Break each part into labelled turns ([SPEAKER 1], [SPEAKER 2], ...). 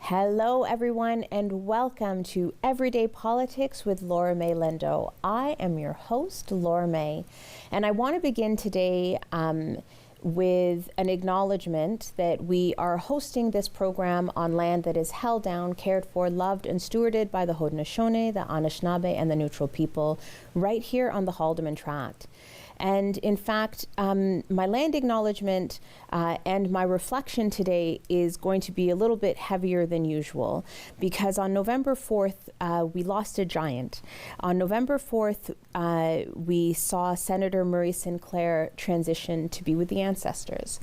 [SPEAKER 1] Hello everyone and welcome to Everyday Politics with Laura May Lindo. I am your host, Laura May, and I want to begin today with an acknowledgement that we are hosting this program on land that is held down, cared for, loved, and stewarded by the Haudenosaunee, the Anishinaabe, and the Neutral people right here on the Haldeman Tract. And in fact, my land acknowledgement and my reflection today is going to be a little bit heavier than usual because on November 4th, we lost a giant. On November 4th, we saw Senator Murray Sinclair transition to be with the ancestors.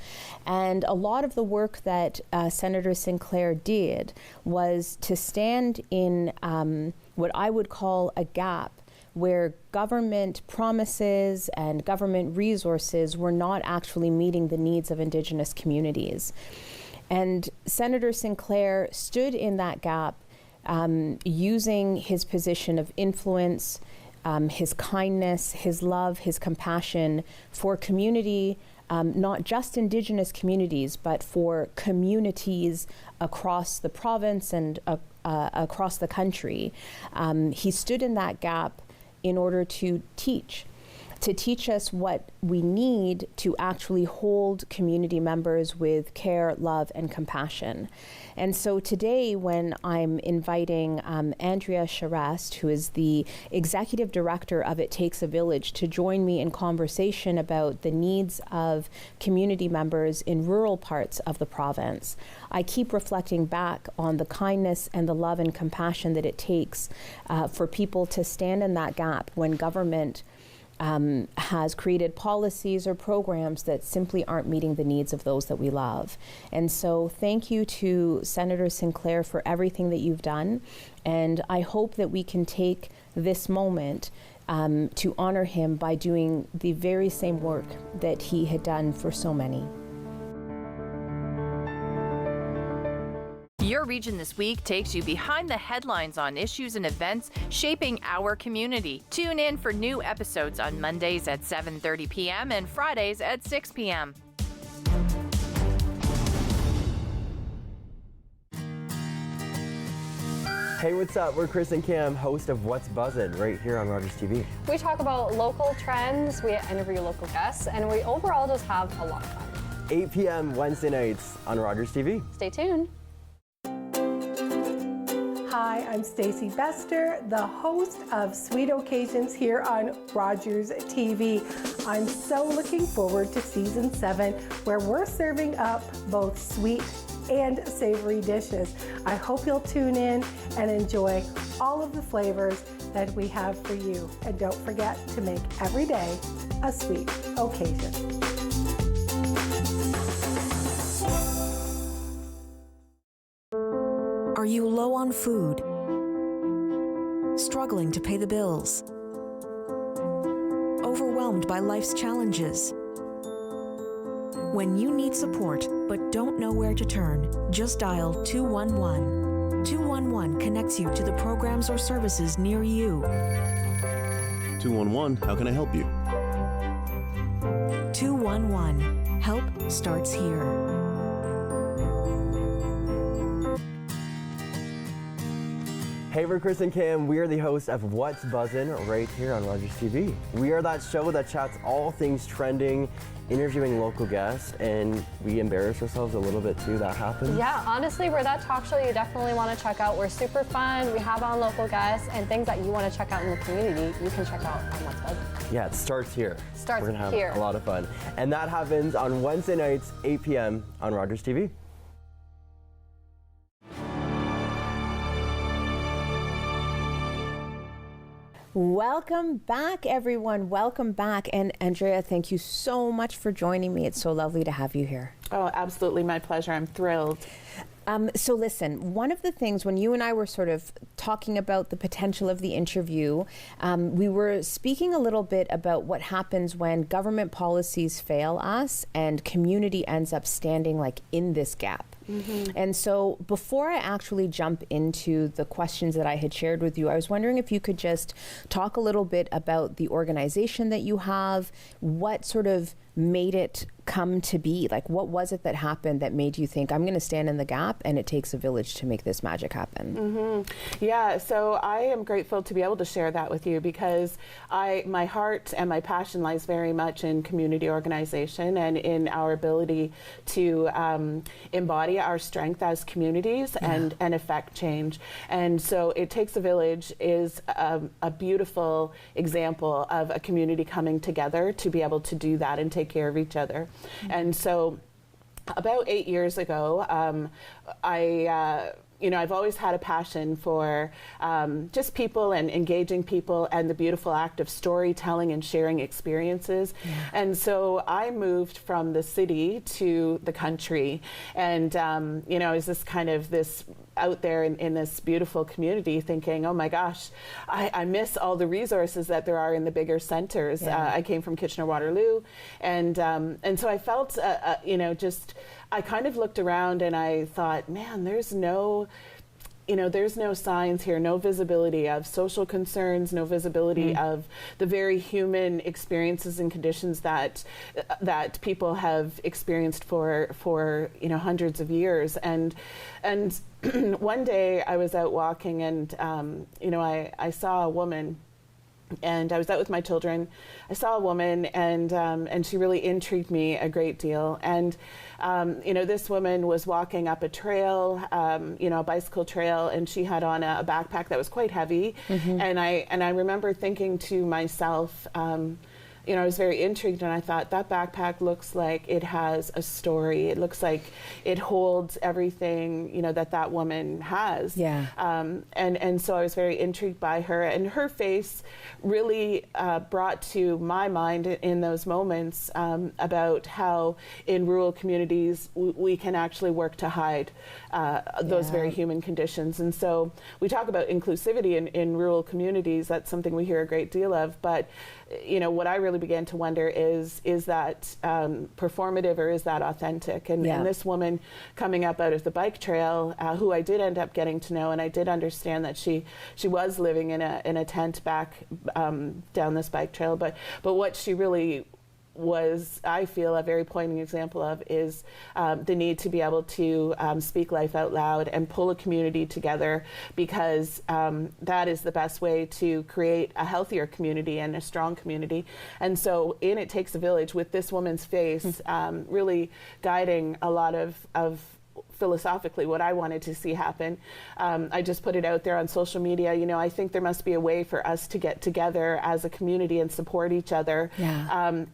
[SPEAKER 1] And a lot of the work that Senator Sinclair did was to stand in what I would call a gap where government promises and government resources were not actually meeting the needs of Indigenous communities. And Senator Sinclair stood in that gap using his position of influence, his kindness, his love, his compassion for community, not just Indigenous communities, but for communities across the province and across the country. He stood in that gap in order to teach us what we need to actually hold community members with care, love, and compassion. And so today, when I'm inviting Andrea Charest, who is the executive director of It Takes a Village, to join me in conversation about the needs of community members in rural parts of the province, I keep reflecting back on the kindness and the love and compassion that it takes for people to stand in that gap when government has created policies or programs that simply aren't meeting the needs of those that we love. And so thank you to Senator Sinclair for everything that you've done. And I hope that we can take this moment to honor him by doing the very same work that he had done for so many.
[SPEAKER 2] Your Region This Week takes you behind the headlines on issues and events shaping our community. Tune in for new episodes on Mondays at 7:30 p.m. and Fridays at 6 p.m.
[SPEAKER 3] Hey, what's up? We're Chris and Cam, host of What's Buzzin' right here on Rogers TV.
[SPEAKER 4] We talk about local trends, we interview local guests, and we overall just have a lot of fun.
[SPEAKER 3] 8 p.m. Wednesday nights on Rogers TV.
[SPEAKER 4] Stay tuned.
[SPEAKER 5] Hi, I'm Stacey Bester, the host of Sweet Occasions here on Rogers TV. I'm so looking forward to season 7, where we're serving up both sweet and savory dishes. I hope you'll tune in and enjoy all of the flavors that we have for you. And don't forget to make every day a sweet occasion.
[SPEAKER 6] Are you low on food? Struggling to pay the bills? Overwhelmed by life's challenges? When you need support but don't know where to turn, just dial 211. 211 connects you to the programs or services near you.
[SPEAKER 7] 211, how can I help you?
[SPEAKER 6] 211, help starts here.
[SPEAKER 3] Hey, we're Chris and Cam. We are the hosts of What's Buzzin' right here on Rogers TV. We are that show that chats all things trending, interviewing local guests, and we embarrass ourselves a little bit too. That happens.
[SPEAKER 4] Yeah, honestly, we're that talk show you definitely want to check out. We're super fun. We have on local guests and things that you want to check out in the community. You can check out on What's Buzzin'.
[SPEAKER 3] Yeah, it starts here.
[SPEAKER 4] Starts
[SPEAKER 3] We're gonna have
[SPEAKER 4] here.
[SPEAKER 3] a lot of fun, and that happens on Wednesday nights, 8 p.m. on Rogers TV.
[SPEAKER 1] Welcome back, everyone. Welcome back. And Andrea, thank you so much for joining me. It's so lovely to have you here.
[SPEAKER 8] Oh, absolutely. My pleasure. I'm thrilled.
[SPEAKER 1] So listen, one of the things when you and I were sort of talking about the potential of the interview, we were speaking a little bit about what happens when government policies fail us and community ends up standing like in this gap. And so before I actually jump into the questions that I had shared with you, I was wondering if you could just talk a little bit about the organization that you have, what sort of made it come to be? Like, what was it that happened that made you think, I'm going to stand in the gap and it takes a village to make this magic happen?
[SPEAKER 8] Yeah, so I am grateful to be able to share that with you because my heart and my passion lies very much in community organization and in our ability to embody our strength as communities and affect change. And so It Takes a Village is a beautiful example of a community coming together to be able to do that and take care of each other. And so about 8 years ago, I've always had a passion for just people and engaging people and the beautiful act of storytelling and sharing experiences. And so I moved from the city to the country. And, I was this kind of this out there in this beautiful community thinking, oh my gosh, I miss all the resources that there are in the bigger centers. I came from Kitchener-Waterloo. And so I felt, I kind of looked around and I thought, man, there's no signs here, no visibility of social concerns, no visibility of the very human experiences and conditions that people have experienced for hundreds of years. And one day I was out walking and I saw a woman. And I was out with my children. I saw a woman, and she really intrigued me a great deal. And this woman was walking up a trail, a bicycle trail, and she had on a backpack that was quite heavy. And I remember thinking to myself, I was very intrigued, and I thought that backpack looks like it has a story. It looks like it holds everything, that woman has. And so I was very intrigued by her, and her face really brought to my mind in those moments about how in rural communities we can actually work to hide those very human conditions. And so we talk about inclusivity in rural communities. That's something we hear a great deal of, but what I really began to wonder is that performative or is that authentic? And this woman coming up out of the bike trail, who I did end up getting to know, and I did understand that she was living in a tent back down this bike trail, but what she really was, I feel, a very poignant example of is the need to be able to speak life out loud and pull a community together, because that is the best way to create a healthier community and a strong community. And so in It Takes a Village, with this woman's face really guiding a lot of philosophically what I wanted to see happen. I just put it out there on social media. I think there must be a way for us to get together as a community and support each other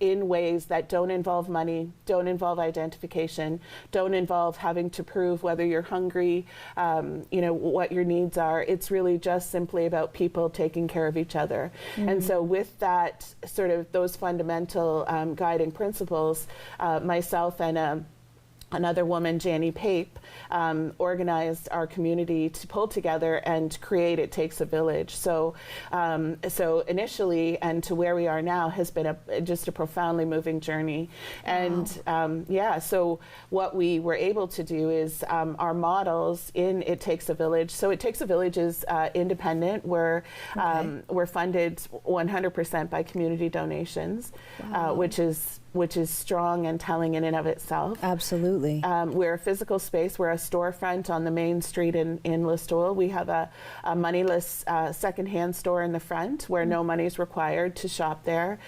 [SPEAKER 8] in ways that don't involve money, don't involve identification, don't involve having to prove whether you're hungry, what your needs are. It's really just simply about people taking care of each other. And so with that sort of those fundamental guiding principles, myself and another woman, Janie Pape, organized our community to pull together and create It Takes a Village. So initially and to where we are now has been just a profoundly moving journey. And so what we were able to do is our models in It Takes a Village. So It Takes a Village is independent. We're funded 100% by community donations, which is strong and telling in and of itself.
[SPEAKER 1] Absolutely.
[SPEAKER 8] We're a physical space. We're a storefront on the main street in Listowel. We have a moneyless secondhand store in the front where no money is required to shop there.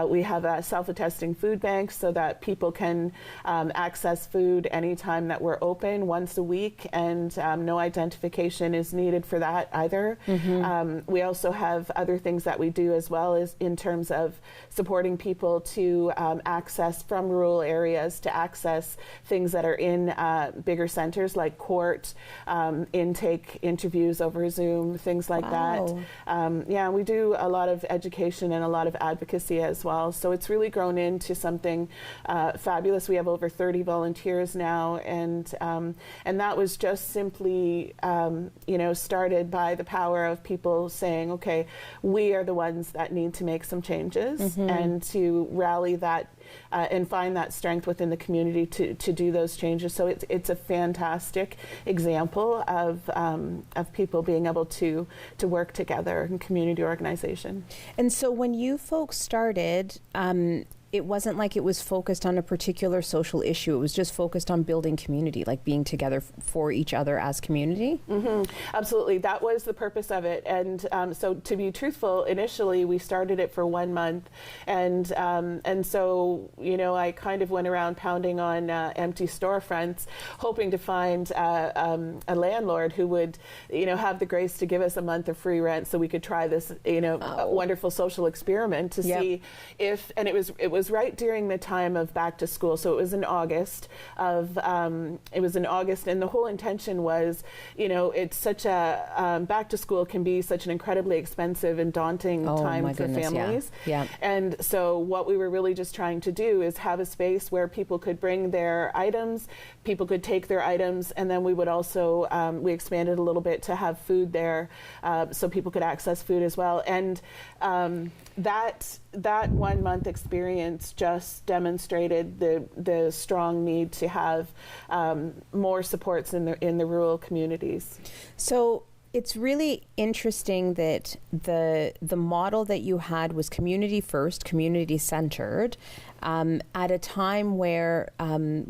[SPEAKER 8] We have a self-attesting food bank so that people can access food anytime that we're open, once a week, and no identification is needed for that either. We also have other things that we do as well, as in terms of supporting people to access from rural areas to access things that are in bigger centers like court, intake interviews over Zoom, things like that. We do a lot of education and a lot of advocacy as well. So it's really grown into something fabulous. We have over 30 volunteers now, and that was just simply started by the power of people saying, okay, we are the ones that need to make some changes and to rally that and find that strength within the community to do those changes. So it's a fantastic example of people being able to work together in community organization.
[SPEAKER 1] And so when you folks started, it wasn't like it was focused on a particular social issue. It was just focused on building community, like being together for each other as community.
[SPEAKER 8] Absolutely, that was the purpose of it. And so, to be truthful, initially we started it for 1 month, and so I kind of went around pounding on empty storefronts, hoping to find a landlord who would have the grace to give us a month of free rent so we could try this wonderful social experiment to see if, and it was right during the time of back to school, so it was in August and the whole intention was, it's such a back to school can be such an incredibly expensive and daunting time for families. And so what we were really just trying to do is have a space where people could bring their items, people could take their items, and then we would also we expanded a little bit to have food there, so people could access food as well. And that 1 month experience just demonstrated the strong need to have more supports in the rural communities.
[SPEAKER 1] So it's really interesting that the model that you had was community first, community centered, at a time where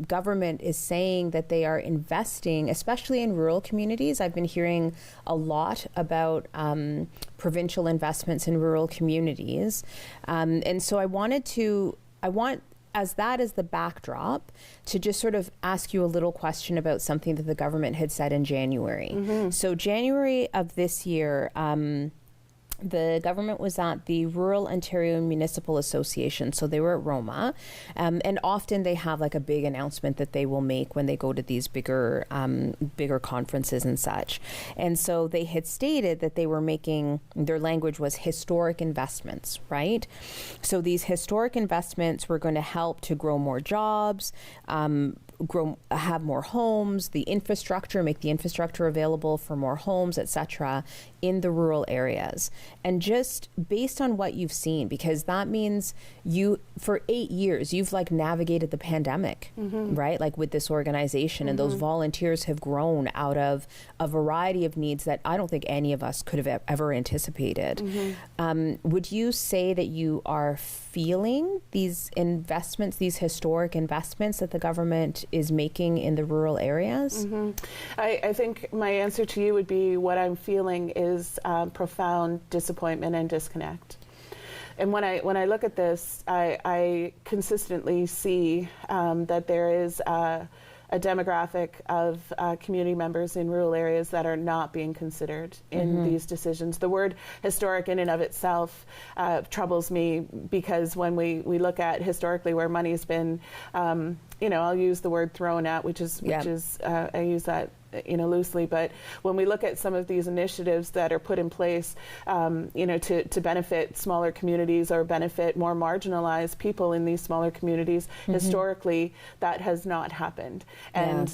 [SPEAKER 1] government is saying that they are investing, especially in rural communities. I've been hearing a lot about provincial investments in rural communities. And so I want, as that is the backdrop, to just sort of ask you a little question about something that the government had said in January. So January of this year, the government was at the Rural Ontario Municipal Association, so they were at Roma, and often they have like a big announcement that they will make when they go to these bigger conferences and such. And so they had stated that they were making, their language was historic investments, right? So these historic investments were going to help to grow more jobs, have more homes, the infrastructure, make the infrastructure available for more homes, etc., in the rural areas. And just based on what you've seen, because that means you, for 8 years, you've like navigated the pandemic, right? Like with this organization, and those volunteers have grown out of a variety of needs that I don't think any of us could have ever anticipated. Would you say that you are feeling these investments, these historic investments that the government is making in the rural areas?
[SPEAKER 8] I think my answer to you would be what I'm feeling is profound disappointment and disconnect. And when I look at this, I consistently see that there is a demographic of community members in rural areas that are not being considered in these decisions. The word historic in and of itself troubles me, because when we look at historically where money's been, I'll use the word thrown at, which is I use that loosely, but when we look at some of these initiatives that are put in place, to benefit smaller communities or benefit more marginalized people in these smaller communities, historically that has not happened. And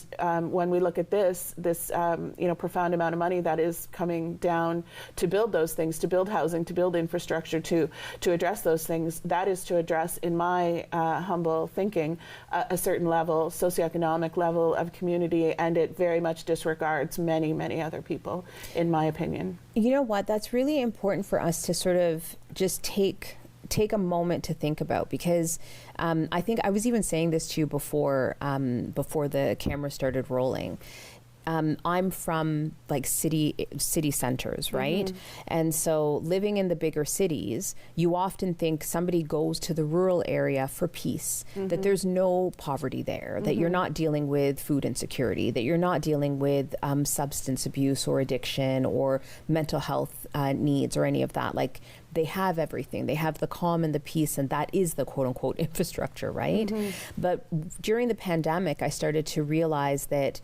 [SPEAKER 8] when we look at this profound amount of money that is coming down to build those things, to build housing, to build infrastructure, to address those things, that is to address, in my humble thinking, a certain level, socioeconomic level of community, and it very much disregards many, many other people, in my opinion.
[SPEAKER 1] You know what? That's really important for us to sort of just take a moment to think about, because I think I was even saying this to you before the camera started rolling. I'm from like city centers, right? And so living in the bigger cities, you often think somebody goes to the rural area for peace, that there's no poverty there, that you're not dealing with food insecurity, that you're not dealing with substance abuse or addiction or mental health needs or any of that. Like, they have everything. They have the calm and the peace, and that is the quote unquote infrastructure, right? But during the pandemic, I started to realize that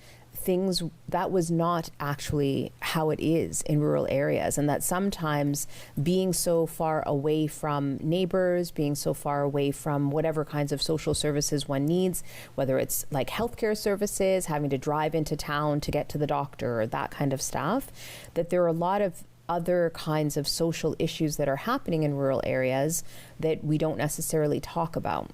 [SPEAKER 1] that was not actually how it is in rural areas, and that sometimes being so far away from neighbors, being so far away from whatever kinds of social services one needs, whether it's like healthcare services, having to drive into town to get to the doctor or that kind of stuff, that there are a lot of other kinds of social issues that are happening in rural areas that we don't necessarily talk about.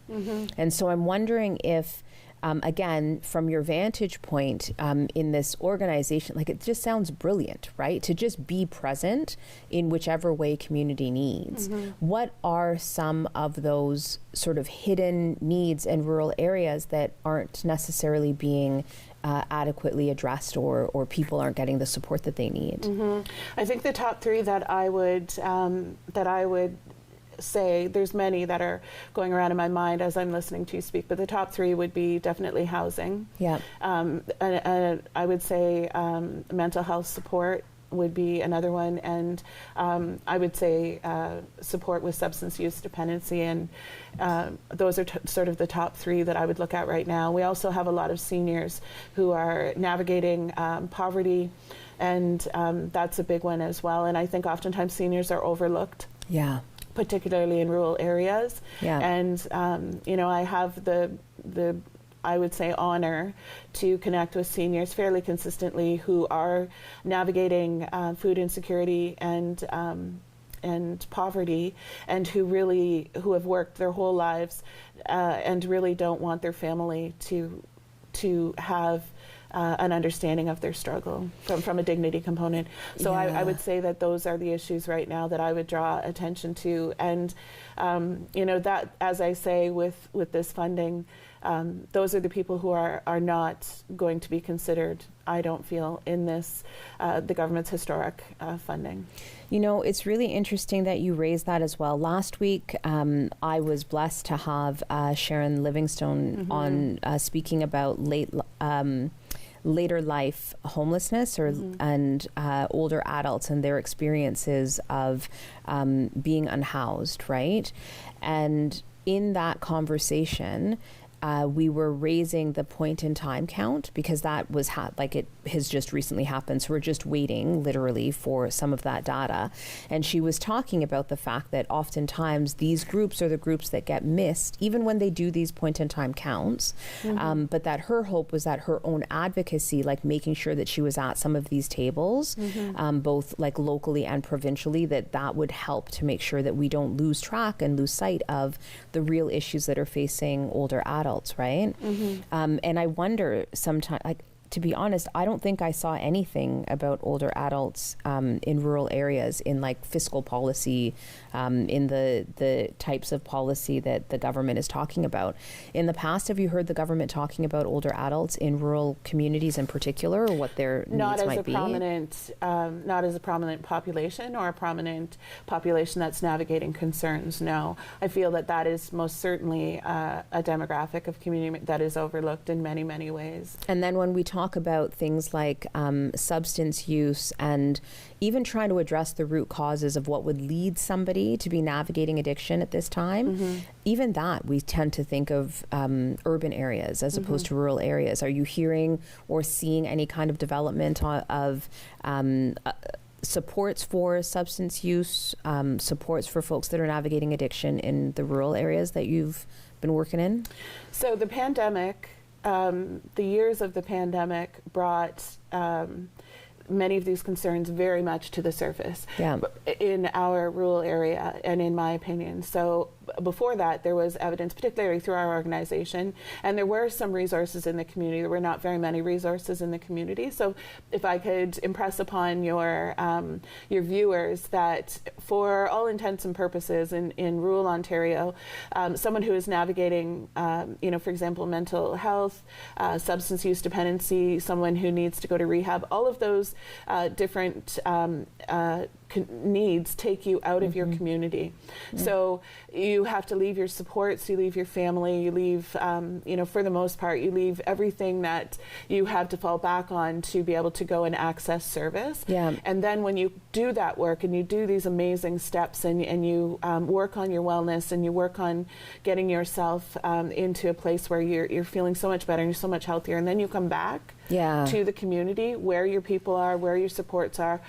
[SPEAKER 1] And so I'm wondering if, again, from your vantage point in this organization, like, it just sounds brilliant, right? To just be present in whichever way community needs. What are some of those sort of hidden needs in rural areas that aren't necessarily being adequately addressed, or people aren't getting the support that they need?
[SPEAKER 8] I think the top three that I would say, there's many that are going around in my mind as I'm listening to you speak, but the top three would be definitely housing.
[SPEAKER 1] Yeah.
[SPEAKER 8] And I would say mental health support would be another one, and I would say support with substance use dependency, and those are sort of the top three that I would look at right now. We also have a lot of seniors who are navigating poverty, and that's a big one as well, and I think oftentimes seniors are overlooked.
[SPEAKER 1] Yeah.
[SPEAKER 8] Particularly in rural areas.
[SPEAKER 1] Yeah.
[SPEAKER 8] And, you know, I have the I would say honor to connect with seniors fairly consistently who are navigating food insecurity and poverty, and who have worked their whole lives and really don't want their family to have an understanding of their struggle from a dignity component. So I would say that those are the issues right now that I would draw attention to. And, you know, that, as I say, with this funding, those are the people who are not going to be considered, I don't feel, in this, the government's historic funding.
[SPEAKER 1] You know, it's really interesting that you raised that as well. Last week, I was blessed to have Sharon Livingstone on speaking about later life homelessness and older adults and their experiences of being unhoused, right? And in that conversation, we were raising the point in time count, because that was it has just recently happened. So we're just waiting literally for some of that data. And she was talking about the fact that oftentimes these groups are the groups that get missed, even when they do these point in time counts. But that her hope was that her own advocacy, like making sure that she was at some of these tables, both like locally and provincially, that would help to make sure that we don't lose track and lose sight of the real issues that are facing older adults, right? And I wonder sometimes, like, to be honest, I don't think I saw anything about older adults in rural areas in like fiscal policy, in the types of policy that the government is talking about. In the past, have you heard the government talking about older adults in rural communities in particular, or what their needs might be?
[SPEAKER 8] Not as a prominent population, or a prominent population that's navigating concerns, no. I feel that is most certainly a demographic of community that is overlooked in many, many ways.
[SPEAKER 1] And then when we talk about things like substance use, and even trying to address the root causes of what would lead somebody to be navigating addiction at this time, even that we tend to think of urban areas as opposed to rural areas. Are you hearing or seeing any kind of development of supports for substance use, supports for folks that are navigating addiction in the rural areas that you've been working in?
[SPEAKER 8] So the pandemic, the years of the pandemic brought many of these concerns very much to the surface in our rural area, and in my opinion. So before that, there was evidence, particularly through our organization, and there were some resources in the community. There were not very many resources in the community. So if I could impress upon your viewers that for all intents and purposes in rural Ontario, someone who is navigating, for example, mental health, substance use dependency, someone who needs to go to rehab, all of those different needs take you out of your community. So you have to leave your supports, you leave your family, you leave, for the most part, you leave everything that you have to fall back on to be able to go and access service. And then when you do that work and you do these amazing steps and you work on your wellness and you work on getting yourself into a place where you're feeling so much better and you're so much healthier, and then you come back to the community, where your people are, where your supports are,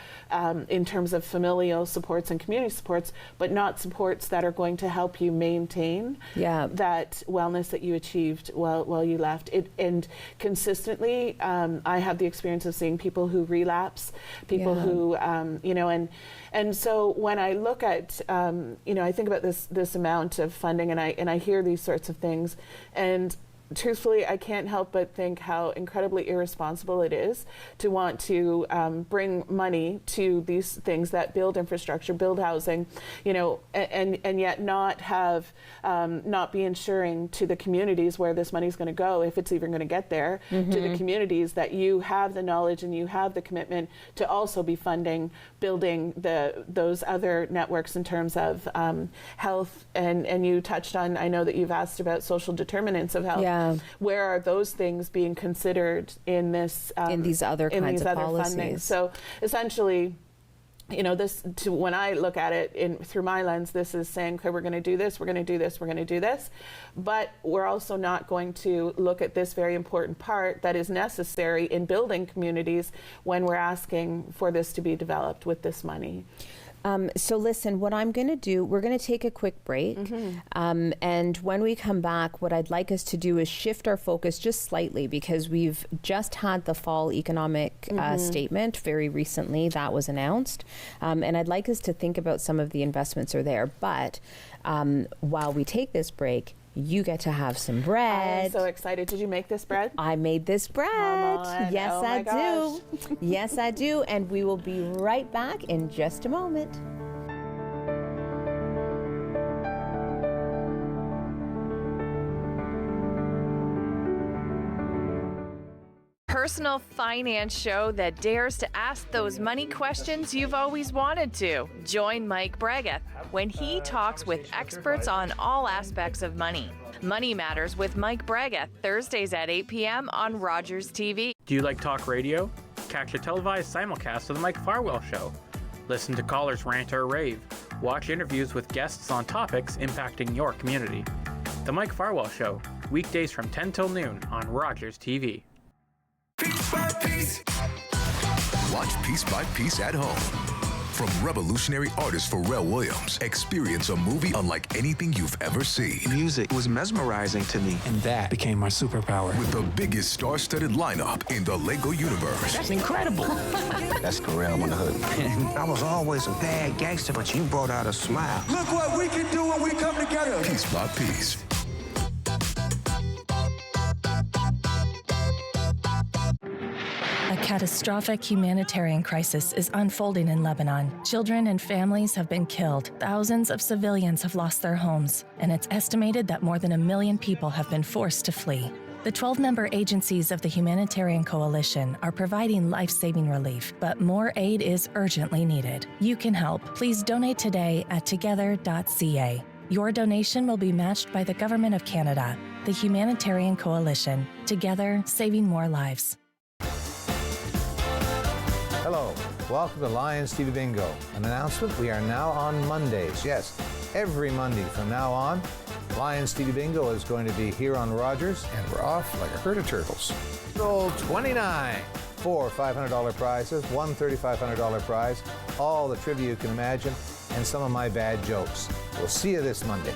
[SPEAKER 8] in terms of familial supports and community supports, but not supports that are going to help you maintain that wellness that you achieved while you left. And consistently, I have the experience of seeing people who relapse, people who, and so when I look at, I think about this amount of funding, and I hear these sorts of things, and truthfully, I can't help but think how incredibly irresponsible it is to want to bring money to these things that build infrastructure, build housing, and yet not have, not be ensuring to the communities where this money is going to go, if it's even going to get there, to the communities, that you have the knowledge and you have the commitment to also be funding, building those other networks in terms of health. And you touched on, I know that you've asked about social determinants of health. Where are those things being considered in this
[SPEAKER 1] in these other kinds of policies?
[SPEAKER 8] Funding? So essentially, when I look at it through my lens, this is saying, okay, we're going to do this, we're going to do this, we're going to do this, but we're also not going to look at this very important part that is necessary in building communities when we're asking for this to be developed with this money.
[SPEAKER 1] So listen, what I'm going to do, we're going to take a quick break. And when we come back, what I'd like us to do is shift our focus just slightly, because we've just had the fall economic statement very recently that was announced. And I'd like us to think about some of the investments are there. But while we take this break, you get to have some bread.
[SPEAKER 8] I'm so excited. Did you make this bread?
[SPEAKER 1] I made this bread.
[SPEAKER 8] Come on.
[SPEAKER 1] Yes,
[SPEAKER 8] oh
[SPEAKER 1] I
[SPEAKER 8] my gosh.
[SPEAKER 1] do. Yes, I do. And we will be right back in just a moment.
[SPEAKER 2] Personal finance show that dares to ask those money questions you've always wanted to. Join Mike Bregueth when he talks with experts on all aspects of money. Money Matters with Mike Bregueth, Thursdays at 8 p.m. on Rogers TV.
[SPEAKER 7] Do you like talk radio? Catch a televised simulcast of The Mike Farwell Show. Listen to callers rant or rave. Watch interviews with guests on topics impacting your community. The Mike Farwell Show, weekdays from 10 till noon on Rogers TV.
[SPEAKER 9] Piece by piece. Watch Piece by Piece at home. From revolutionary artist Pharrell Williams, experience a movie unlike anything you've ever seen.
[SPEAKER 10] Music was mesmerizing to me, and that became my superpower.
[SPEAKER 9] With the biggest star-studded lineup in the Lego universe.
[SPEAKER 10] That's incredible.
[SPEAKER 11] That's Pharrell on the hood. I was always a bad gangster, but you brought out a smile.
[SPEAKER 9] Look what we can do when we come together. Piece by piece.
[SPEAKER 12] A catastrophic humanitarian crisis is unfolding in Lebanon. Children and families have been killed. Thousands of civilians have lost their homes, and it's estimated that more than 1 million people have been forced to flee. The 12-member agencies of the Humanitarian Coalition are providing life-saving relief, but more aid is urgently needed. You can help. Please donate today at together.ca. Your donation will be matched by the Government of Canada, the Humanitarian Coalition. Together, saving more lives.
[SPEAKER 13] Hello, welcome to Lions TV Bingo. An announcement, we are now on Mondays. Yes, every Monday from now on, Lions TV Bingo is going to be here on Rogers, and we're off like a herd of turtles. Roll 29. 4 $500 prizes, one $3,500 prize, all the trivia you can imagine, and some of my bad jokes. We'll see you this Monday.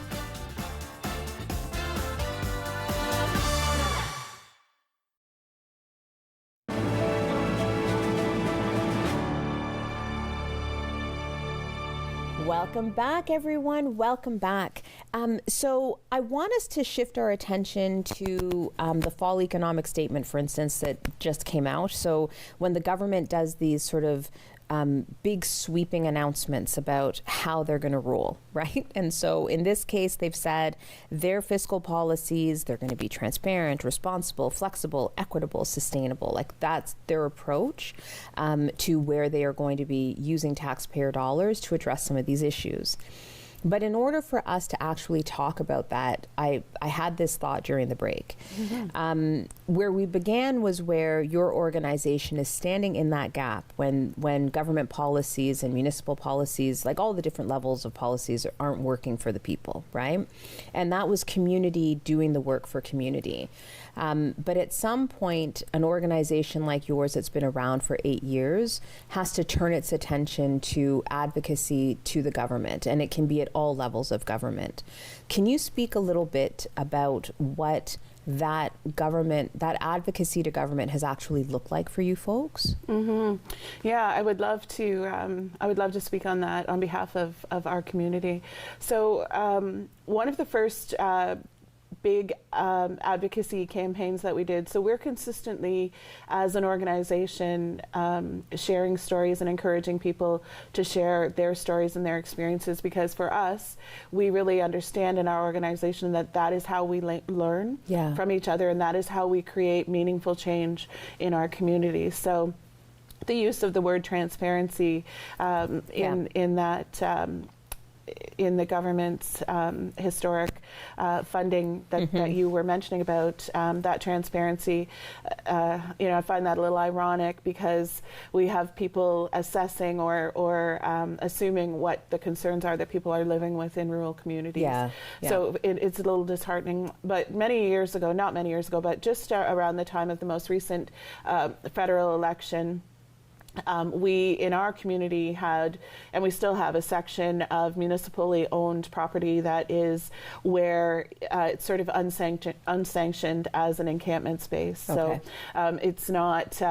[SPEAKER 1] Welcome back, everyone. Welcome back. So I want us to shift our attention to the fall economic statement, for instance, that just came out. So when the government does these sort of big sweeping announcements about how they're going to rule, right? And so in this case, they've said their fiscal policies, they're going to be transparent, responsible, flexible, equitable, sustainable. Like that's their approach to where they are going to be using taxpayer dollars to address some of these issues. But in order for us to actually talk about that, I had this thought during the break. Where we began was where your organization is standing in that gap when government policies and municipal policies, like all the different levels of policies, aren't working for the people, right? And that was community doing the work for community. But at some point, an organization like yours that's been around for 8 years has to turn its attention to advocacy to the government, and it can be at all levels of government. Can you speak a little bit about what that advocacy to government has actually looked like for you folks?
[SPEAKER 8] Yeah, I would love to speak on that on behalf of our community. So one of the first big advocacy campaigns that we did. So we're consistently, as an organization, sharing stories and encouraging people to share their stories and their experiences, because for us, we really understand in our organization that is how we learn from each other, and that is how we create meaningful change in our community. So the use of the word transparency in that in the government's historic funding that you were mentioning about, that transparency, I find that a little ironic, because we have people assessing or assuming what the concerns are that people are living with in rural communities. So it's a little disheartening. But not many years ago, but just around the time of the most recent federal election, we in our community had, and we still have, a section of municipally owned property that is where it's sort of unsanctioned as an encampment space. So it's not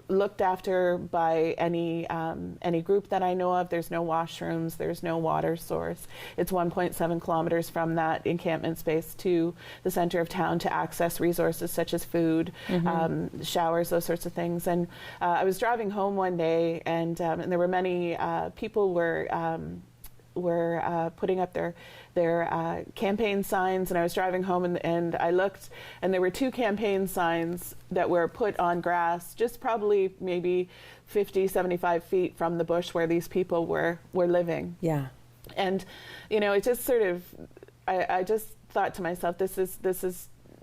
[SPEAKER 8] looked after by any group that I know of. There's no washrooms, there's no water source. It's 1.7 kilometers from that encampment space to the center of town to access resources such as food, showers, those sorts of things. And I was driving home one day, and there were many people were putting up their campaign signs, and I was driving home, and I looked, and there were 2 campaign signs that were put on grass, just probably maybe 50, 75 feet from the bush where these people were living. And it just sort of, I just thought to myself,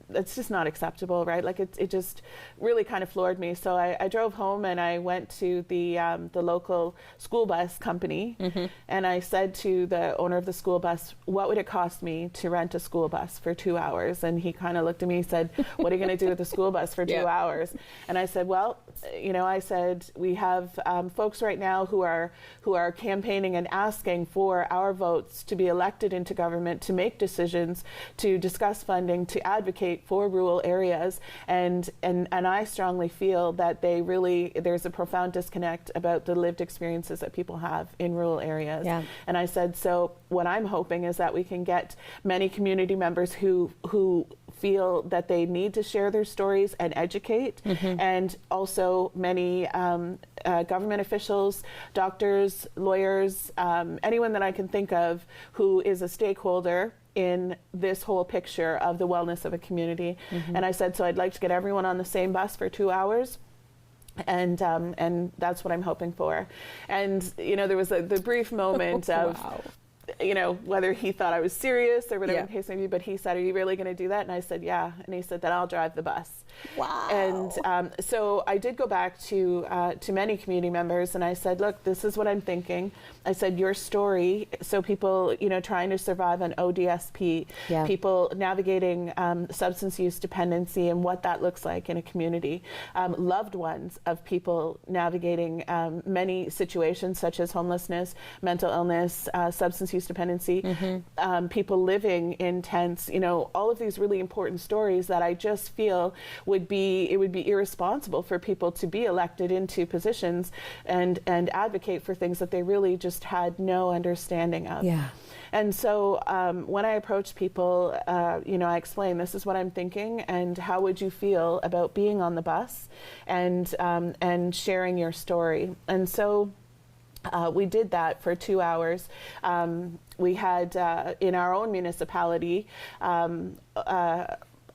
[SPEAKER 8] it's just not acceptable, right? Like it just really kind of floored me. So I drove home, and I went to the local school bus company, and I said to the owner of the school bus, what would it cost me to rent a school bus for 2 hours? And he kind of looked at me and said, what are you going to do with the school bus for 2 hours? And I said, well, we have folks right now who are campaigning and asking for our votes to be elected into government, to make decisions, to discuss funding, to advocate for rural areas, and I strongly feel that there's a profound disconnect about the lived experiences that people have in rural areas. And I said, so what I'm hoping is that we can get many community members who feel that they need to share their stories and educate, and also many government officials, doctors, lawyers, anyone that I can think of who is a stakeholder in this whole picture of the wellness of a community. And I said, so I'd like to get everyone on the same bus for 2 hours. And that's what I'm hoping for. And, there was the brief moment of, whether he thought I was serious or whatever the case may be, but he said, are you really going to do that? And I said, yeah. And he said, then I'll drive the bus.
[SPEAKER 1] Wow.
[SPEAKER 8] And so I did go back to many community members, and I said, look, this is what I'm thinking. I said, your story, so people, trying to survive on ODSP, people navigating substance use dependency and what that looks like in a community, loved ones of people navigating many situations such as homelessness, mental illness, substance use dependency, people living in tents, all of these really important stories that I just feel would be irresponsible for people to be elected into positions and advocate for things that they really just had no understanding of. And so when I approached people, I explained, this is what I'm thinking, and how would you feel about being on the bus and sharing your story? And so we did that for 2 hours. We had in our own municipality,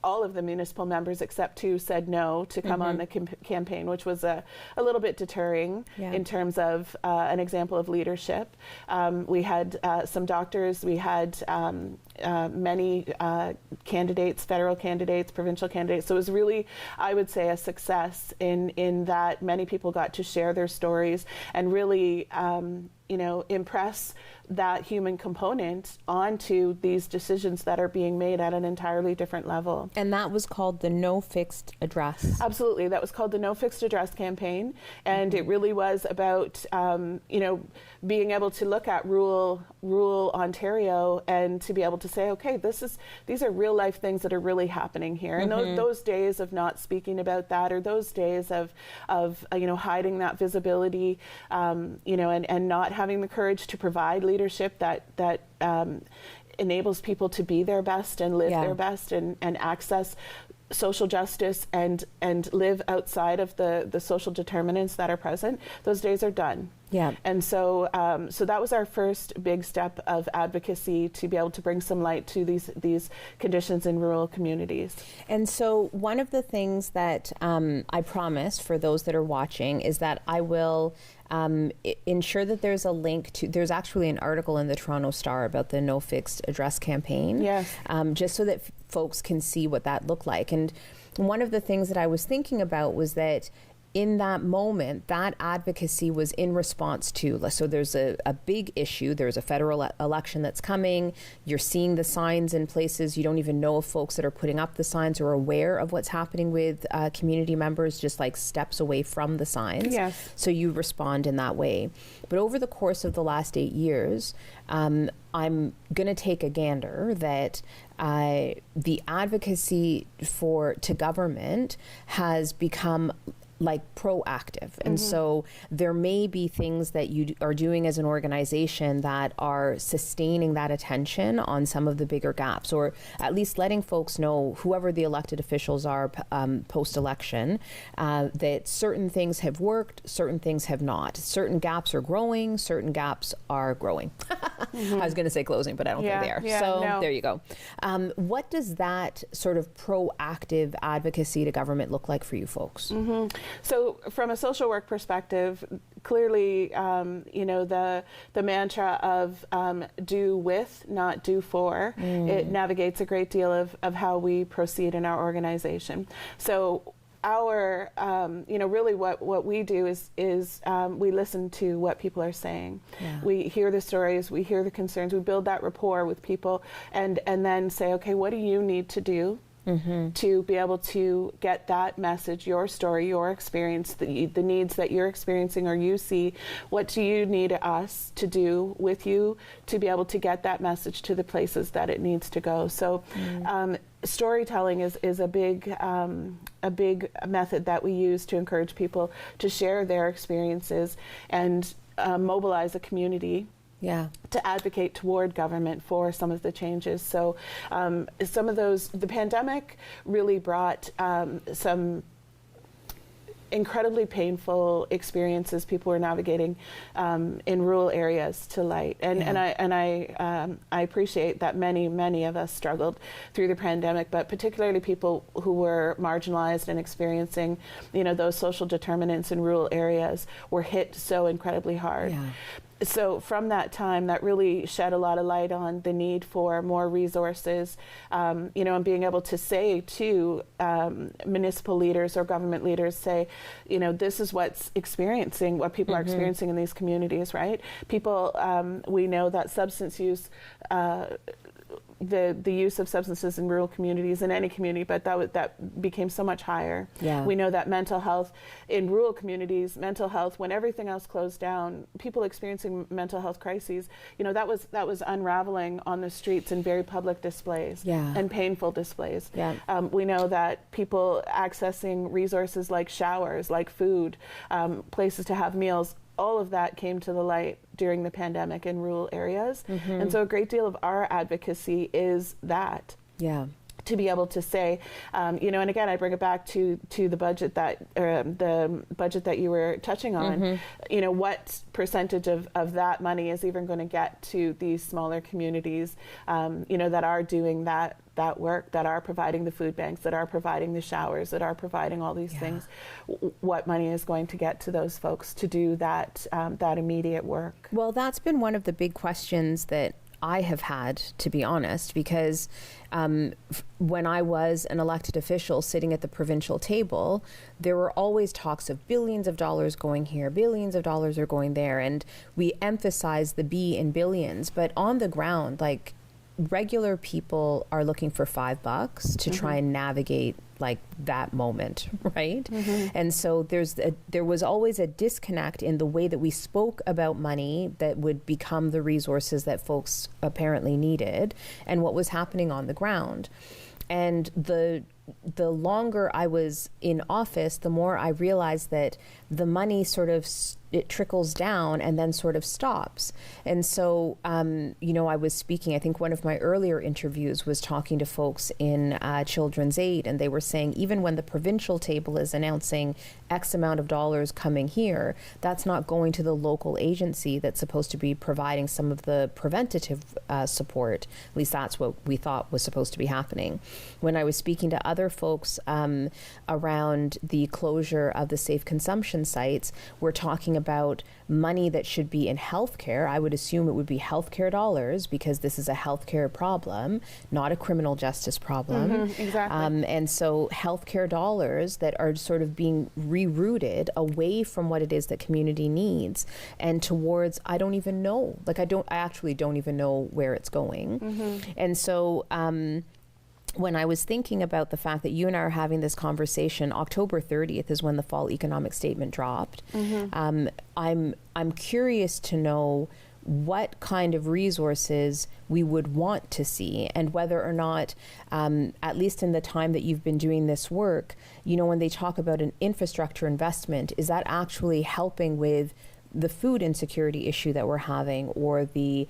[SPEAKER 8] all of the municipal members except 2 said no to come on the campaign, which was a little bit deterring in terms of an example of leadership. We had some doctors, we had many candidates, federal candidates, provincial candidates. So it was really, I would say, a success in that many people got to share their stories and really impress that human component onto these decisions that are being made at an entirely different level.
[SPEAKER 1] And that was called the No Fixed Address.
[SPEAKER 8] Absolutely. That was called the No Fixed Address campaign. And it really was about, being able to look at rural Ontario and to be able to say, okay, these are real life things that are really happening here. And those days of not speaking about that, or those days of hiding that visibility, and not having the courage to provide leadership that enables people to be their best and live their best and access social justice and live outside of the social determinants that are present, those days are done.
[SPEAKER 1] Yeah.
[SPEAKER 8] And so that was our first big step of advocacy, to be able to bring some light to these conditions in rural communities.
[SPEAKER 1] And so one of the things that I promise for those that are watching is that I will ensure that there's a link to, there's actually an article in the Toronto Star about the No Fixed Address campaign.
[SPEAKER 8] Yes.
[SPEAKER 1] Just so that folks can see what that looked like. And one of the things that I was thinking about was that in that moment, that advocacy was in response to, so there's a big issue, there's a federal election that's coming, you're seeing the signs in places, you don't even know if folks that are putting up the signs are aware of what's happening with community members, just like steps away from the signs.
[SPEAKER 8] Yes.
[SPEAKER 1] So you respond in that way. But over the course of the last 8 years, I'm going to take a gander that the advocacy to government has become like proactive. And so there may be things that you are doing as an organization that are sustaining that attention on some of the bigger gaps, or at least letting folks know, whoever the elected officials are post-election, that certain things have worked, certain things have not. Certain gaps are growing, certain gaps are growing. I was going to say closing, but I don't think they are. So there you go. What does that sort of proactive advocacy to government look like for you folks?
[SPEAKER 8] So from a social work perspective, clearly, the mantra of do with, not do for, it navigates a great deal of how we proceed in our organization. So our, really what we do is we listen to what people are saying. Yeah. We hear the stories, we hear the concerns, we build that rapport with people, and then say, okay, what do you need to do to be able to get that message, your story, your experience, the needs that you're experiencing or you see? What do you need us to do with you to be able to get that message to the places that it needs to go? So storytelling is a big method that we use to encourage people to share their experiences and mobilize a community to advocate toward government for some of the changes. So some of those, the pandemic really brought some incredibly painful experiences people were navigating in rural areas to light. And I appreciate that many of us struggled through the pandemic, but particularly people who were marginalized and experiencing, those social determinants in rural areas were hit so incredibly hard. Yeah. So from that time, that really shed a lot of light on the need for more resources, and being able to say to municipal leaders or government leaders, say, this is what people are experiencing in these communities, right? People, we know that substance use, the use of substances in rural communities, in any community, but that became so much higher. Yeah. We know that mental health in rural communities, when everything else closed down, people experiencing mental health crises, that was unraveling on the streets in very public displays and painful displays. Yeah. We know that people accessing resources like showers, like food, places to have meals, all of that came to the light during the pandemic in rural areas. And so a great deal of our advocacy is that. Yeah. To be able to say, and again, I bring it back to the budget that you were touching on. What percentage of that money is even going to get to these smaller communities, that are doing that work, that are providing the food banks, that are providing the showers, that are providing all these things. What money is going to get to those folks to do that immediate work?
[SPEAKER 1] Well, that's been one of the big questions that I have had, to be honest, because when I was an elected official sitting at the provincial table, there were always talks of billions of dollars going here, billions of dollars are going there, and we emphasize the B in billions, but on the ground, like, regular people are looking for $5 to try and navigate like that moment, right? And so there was always a disconnect in the way that we spoke about money that would become the resources that folks apparently needed and what was happening on the ground. And the longer I was in office, the more I realized that the money sort of it trickles down and then sort of stops. And so, I was speaking, I think one of my earlier interviews was talking to folks in Children's Aid, and they were saying even when the provincial table is announcing X amount of dollars coming here, that's not going to the local agency that's supposed to be providing some of the preventative support. At least that's what we thought was supposed to be happening. When I was speaking to other folks around the closure of the safe consumption sites, we're talking about money that should be in healthcare. I would assume it would be healthcare dollars because this is a healthcare problem, not a criminal justice problem.
[SPEAKER 8] Exactly.
[SPEAKER 1] And so healthcare dollars that are sort of being rerouted away from what it is that community needs and towards, I actually don't even know where it's going. And so, when I was thinking about the fact that you and I are having this conversation, October 30th is when the fall economic statement dropped. I'm curious to know what kind of resources we would want to see and whether or not, at least in the time that you've been doing this work, when they talk about an infrastructure investment, is that actually helping with the food insecurity issue that we're having or the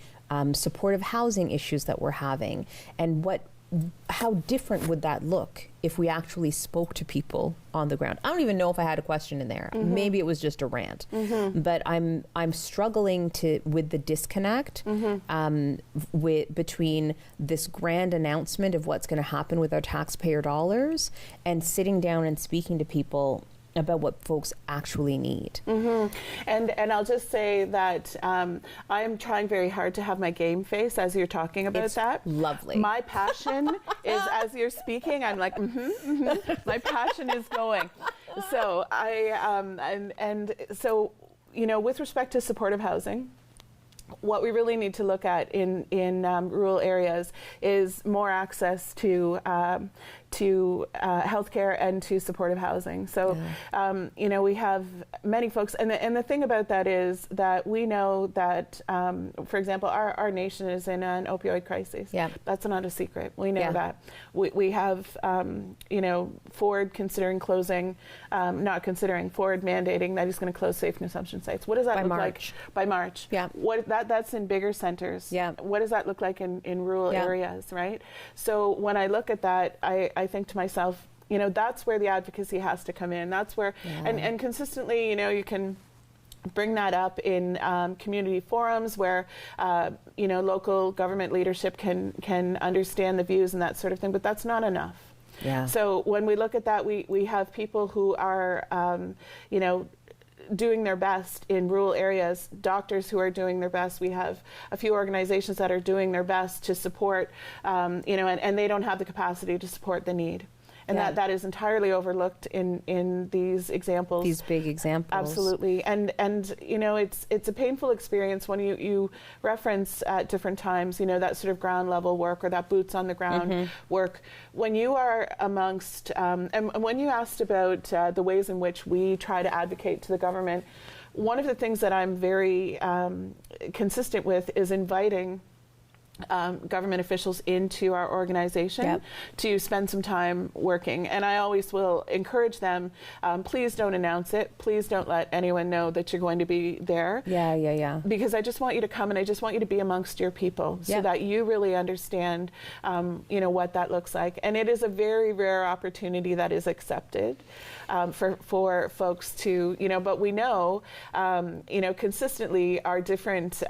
[SPEAKER 1] supportive housing issues that we're having? And how different would that look if we actually spoke to people on the ground? I don't even know if I had a question in there. Maybe it was just a rant. But I'm struggling with the disconnect between this grand announcement of what's going to happen with our taxpayer dollars and sitting down and speaking to people about what folks actually need.
[SPEAKER 8] And I'll just say that I'm trying very hard to have my game face as you're talking about that.
[SPEAKER 1] Lovely.
[SPEAKER 8] My passion is, as you're speaking, I'm like, my passion is going. So so with respect to supportive housing, what we really need to look at in rural areas is more access to healthcare and to supportive housing. So, we have many folks, and the thing about that is that we know that, for example, our nation is in an opioid crisis.
[SPEAKER 1] Yeah.
[SPEAKER 8] That's not a secret. We know that. We have, Ford considering closing, Ford mandating that he's going to close safe consumption sites. What does that look like? By March.
[SPEAKER 1] Yeah.
[SPEAKER 8] That's in bigger centers.
[SPEAKER 1] Yeah.
[SPEAKER 8] What does that look like in rural areas, right? So when I look at that, I think to myself, that's where the advocacy has to come in. That's where, and consistently, you can bring that up in community forums where, local government leadership can understand the views and that sort of thing, but that's not enough.
[SPEAKER 1] Yeah.
[SPEAKER 8] So when we look at that, we have people who are, doing their best in rural areas, doctors who are doing their best. We have a few organizations that are doing their best to support, and they don't have the capacity to support the need. And that is entirely overlooked in these examples.
[SPEAKER 1] These big examples.
[SPEAKER 8] Absolutely. And it's a painful experience when you reference at different times, that sort of ground level work or that boots on the ground work. When you are amongst, and when you asked about the ways in which we try to advocate to the government, one of the things that I'm very consistent with is inviting government officials into our organization to spend some time working. And I always will encourage them, please don't announce it. Please don't let anyone know that you're going to be there.
[SPEAKER 1] Yeah.
[SPEAKER 8] Because I just want you to come and I just want you to be amongst your people so that you really understand, what that looks like. And it is a very rare opportunity that is accepted for folks to, but we know, consistently our different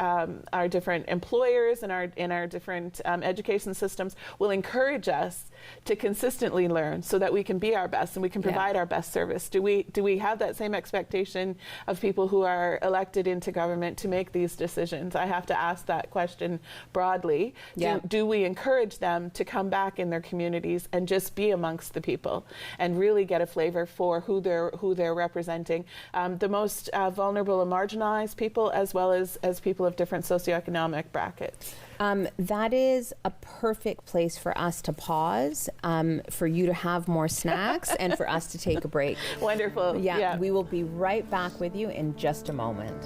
[SPEAKER 8] employers and our different education systems will encourage us to consistently learn so that we can be our best and we can provide our best service. Do we have that same expectation of people who are elected into government to make these decisions? I have to ask that question broadly. Do we encourage them to come back in their communities and just be amongst the people and really get a flavor for who they're representing, the most vulnerable and marginalized people, as well as people of different socioeconomic brackets?
[SPEAKER 1] That is a perfect place for us to pause, for you to have more snacks, and for us to take a break.
[SPEAKER 8] Wonderful.
[SPEAKER 1] Yeah, we will be right back with you in just a moment.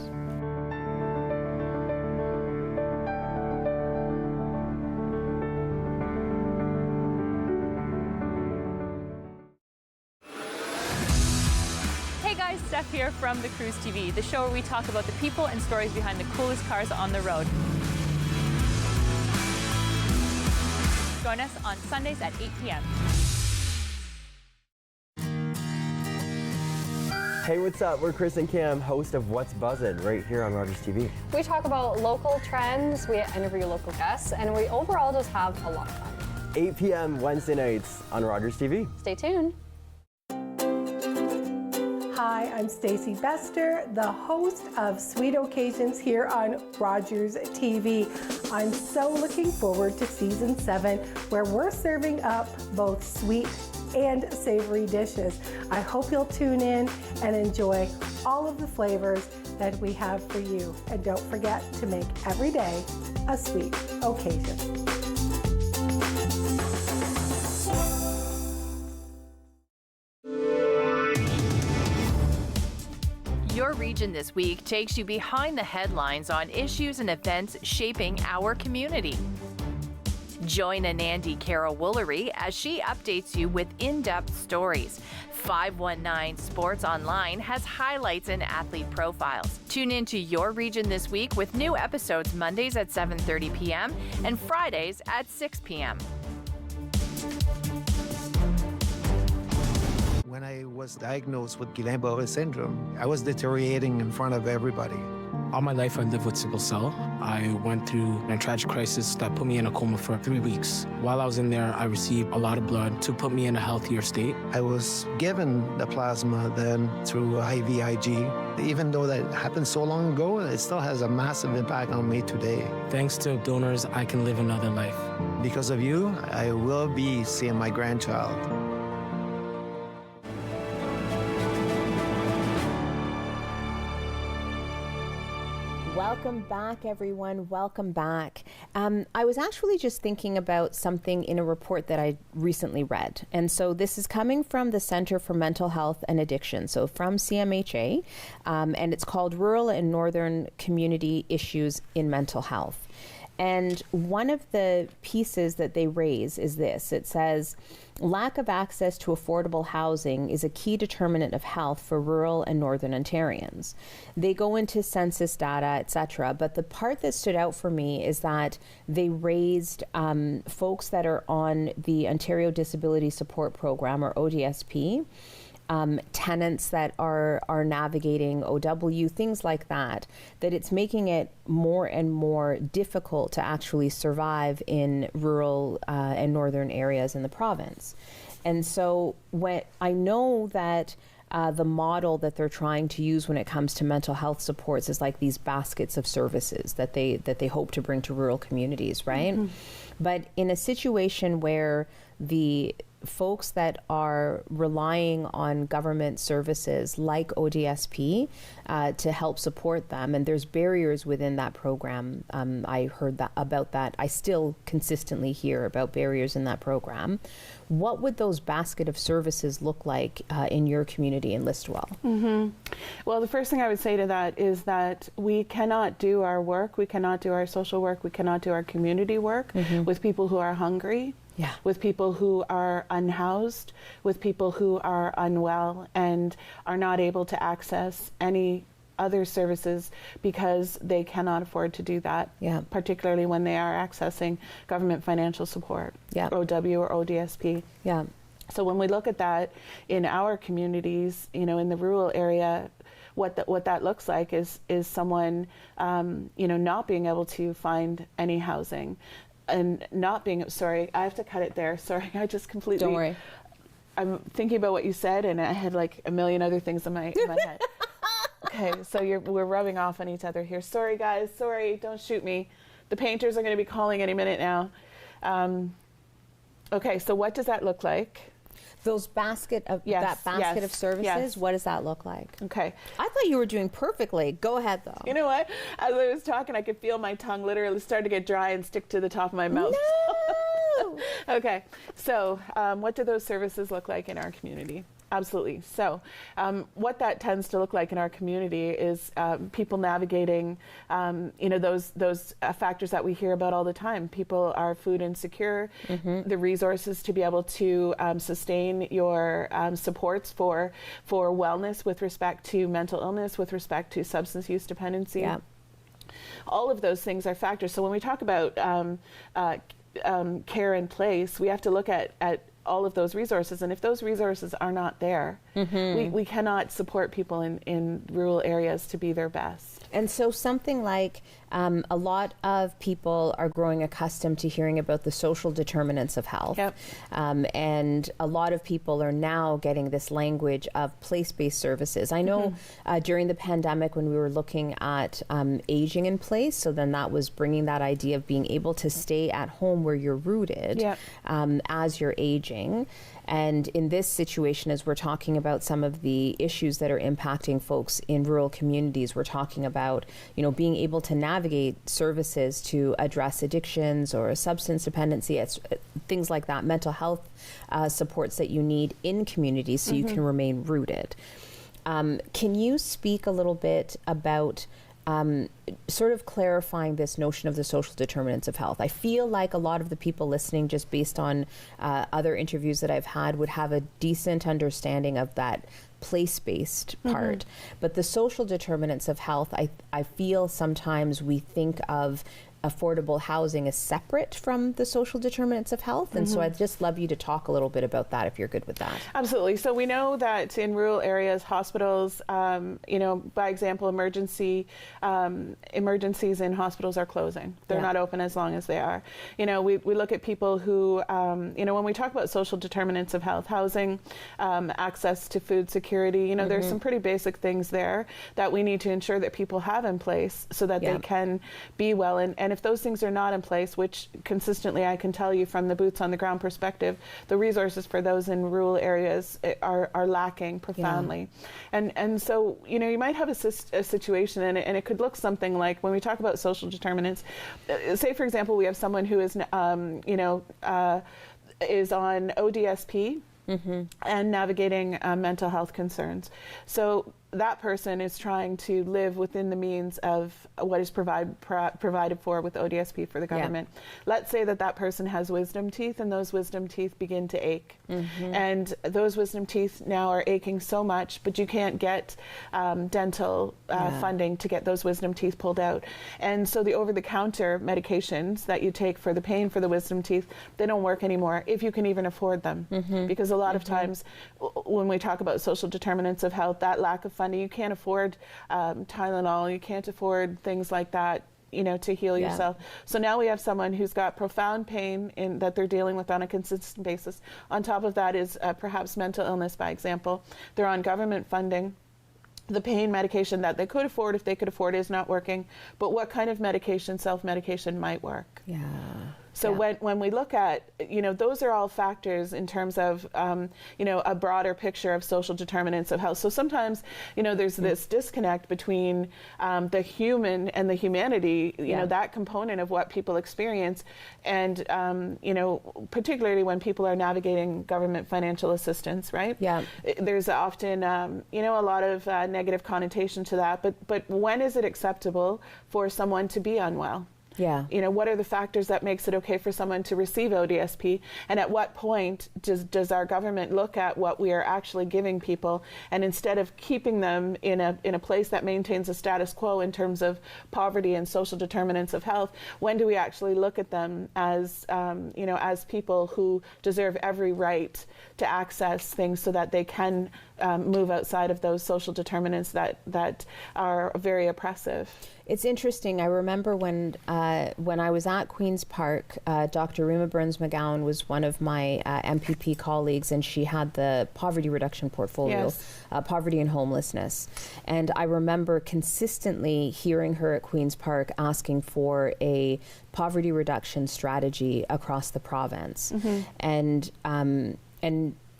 [SPEAKER 14] Hey guys, Steph here from The Cruise TV, the show where we talk about the people and stories behind the coolest cars on the road. Join us on Sundays at 8 p.m.
[SPEAKER 3] Hey, what's up? We're Chris and Cam, host of What's Buzzin', right here on Rogers TV.
[SPEAKER 4] We talk about local trends, we interview local guests, and we overall just have a lot of fun.
[SPEAKER 3] 8 p.m. Wednesday nights on Rogers TV.
[SPEAKER 4] Stay tuned.
[SPEAKER 5] Hi, I'm Stacey Bester, the host of Sweet Occasions here on Rogers TV. I'm so looking forward to season 7, where we're serving up both sweet and savory dishes. I hope you'll tune in and enjoy all of the flavors that we have for you. And don't forget to make every day a sweet occasion.
[SPEAKER 2] Your Region This Week takes you behind the headlines on issues and events shaping our community. Join Anandi Carroll-Woolery as she updates you with in-depth stories. 519 Sports Online has highlights and athlete profiles. Tune in to Your Region This Week with new episodes Mondays at 7:30 p.m. and Fridays at 6 p.m.
[SPEAKER 11] When I was diagnosed with Guillain-Barré syndrome, I was deteriorating in front of everybody.
[SPEAKER 10] All my life I lived with sickle cell. I went through a tragic crisis that put me in a coma for 3 weeks. While I was in there, I received a lot of blood to put me in a healthier state.
[SPEAKER 11] I was given the plasma then through IVIG. Even though that happened so long ago, it still has a massive impact on me today.
[SPEAKER 10] Thanks to donors, I can live another life.
[SPEAKER 11] Because of you, I will be seeing my grandchild.
[SPEAKER 1] Welcome back, everyone. Welcome back. I was actually just thinking about something in a report that I recently read. And so this is coming from the Center for Mental Health and Addiction, so from CMHA, and it's called Rural and Northern Community Issues in Mental Health. And one of the pieces that they raise is this. It says, lack of access to affordable housing is a key determinant of health for rural and northern Ontarians. They go into census data, etc. But the part that stood out for me is that they raised folks that are on the Ontario Disability Support Program, or ODSP, tenants that are navigating OW, things like that it's making it more and more difficult to actually survive in rural and northern areas in the province. And so when I know that the model that they're trying to use when it comes to mental health supports is like these baskets of services that they hope to bring to rural communities, right? Mm-hmm. But in a situation where the folks that are relying on government services like ODSP to help support them, and there's barriers within that program. I heard about that. I still consistently hear about barriers in that program. What would those basket of services look like in your community in Listowel?
[SPEAKER 8] Mm-hmm. Well, the first thing I would say to that is that we cannot do our work, we cannot do our social work, we cannot do our community work with people who are hungry. Yeah. With people who are unhoused, with people who are unwell and are not able to access any other services because they cannot afford to do that, particularly when they are accessing government financial support, OW or ODSP. So when we look at that in our communities, in the rural area, what that looks like is someone, not being able to find any housing, and not being, sorry, I have to cut it there. Sorry, I just completely.
[SPEAKER 1] Don't worry.
[SPEAKER 8] I'm thinking about what you said, and I had like a million other things in my head. Okay, so we're rubbing off on each other here. Sorry, guys. Sorry, don't shoot me. The painters are going to be calling any minute now. Okay, so what does that look like?
[SPEAKER 1] That basket of services,
[SPEAKER 8] yes.
[SPEAKER 1] What does that look like?
[SPEAKER 8] Okay.
[SPEAKER 1] I thought you were doing perfectly. Go ahead, though.
[SPEAKER 8] You know what? As I was talking, I could feel my tongue literally start to get dry and stick to the top of my mouth.
[SPEAKER 1] No!
[SPEAKER 8] Okay, so what do those services look like in our community? Absolutely. So what that tends to look like in our community is people navigating, those factors that we hear about all the time. People are food insecure, the resources to be able to sustain your supports for wellness with respect to mental illness, with respect to substance use dependency.
[SPEAKER 1] Yeah.
[SPEAKER 8] All of those things are factors. So when we talk about care in place, we have to look at all of those resources, and if those resources are not there, we cannot support people in rural areas to be their best.
[SPEAKER 1] And so something like a lot of people are growing accustomed to hearing about the social determinants of health.
[SPEAKER 8] Yep.
[SPEAKER 1] And a lot of people are now getting this language of place-based services. I know during the pandemic when we were looking at aging in place, so then that was bringing that idea of being able to stay at home where you're rooted as you're aging. And in this situation, as we're talking about some of the issues that are impacting folks in rural communities, we're talking about, being able to navigate services to address addictions or substance dependency, things like that, mental health supports that you need in communities so you can remain rooted. Can you speak a little bit about sort of clarifying this notion of the social determinants of health? I feel like a lot of the people listening, just based on other interviews that I've had, would have a decent understanding of that place-based part. But the social determinants of health, I feel sometimes we think of affordable housing is separate from the social determinants of health. And so I'd just love you to talk a little bit about that if you're good with that.
[SPEAKER 8] Absolutely. So we know that in rural areas, hospitals, by example, emergencies in hospitals are closing. They're not open as long as they are. We look at people who, when we talk about social determinants of health, housing, access to food security, there's some pretty basic things there that we need to ensure that people have in place so that they can be well. And if those things are not in place, which consistently I can tell you from the boots on the ground perspective, the resources for those in rural areas are lacking profoundly. And so, you might have a situation, and it could look something like, when we talk about social determinants, say, for example, we have someone who is, is on ODSP and navigating mental health concerns. So that person is trying to live within the means of what is provided for with ODSP for the government. Let's say that person has wisdom teeth, and those wisdom teeth begin to ache. And those wisdom teeth now are aching so much, but you can't get dental funding to get those wisdom teeth pulled out. And so the over-the-counter medications that you take for the pain for the wisdom teeth, they don't work anymore, if you can even afford them. Because a lot of times when we talk about social determinants of health, that lack of funding, you can't afford Tylenol, you can't afford things like that, to heal yourself. So now we have someone who's got profound pain that they're dealing with on a consistent basis. On top of that is perhaps mental illness, by example. They're on government funding. The pain medication that they could afford, if they could afford it, is not working. But what kind of medication, self-medication, might work? So when we look at, those are all factors in terms of, a broader picture of social determinants of health. So sometimes, there's this disconnect between the human and the humanity, that component of what people experience. And, particularly when people are navigating government financial assistance, right? There's often, a lot of negative connotation to that. But when is it acceptable for someone to be unwell? What are the factors that makes it okay for someone to receive ODSP? And at what point does our government look at what we are actually giving people, and instead of keeping them in a place that maintains a status quo in terms of poverty and social determinants of health, when do we actually look at them as as people who deserve every right to access things so that they can move outside of those social determinants that are very oppressive.
[SPEAKER 1] It's interesting. I remember when I was at Queen's Park, Dr. Rima Burns-McGowan was one of my MPP colleagues, and she had the poverty reduction portfolio,
[SPEAKER 8] Yes.
[SPEAKER 1] Poverty and Homelessness. And I remember consistently hearing her at Queen's Park asking for a poverty reduction strategy across the province. And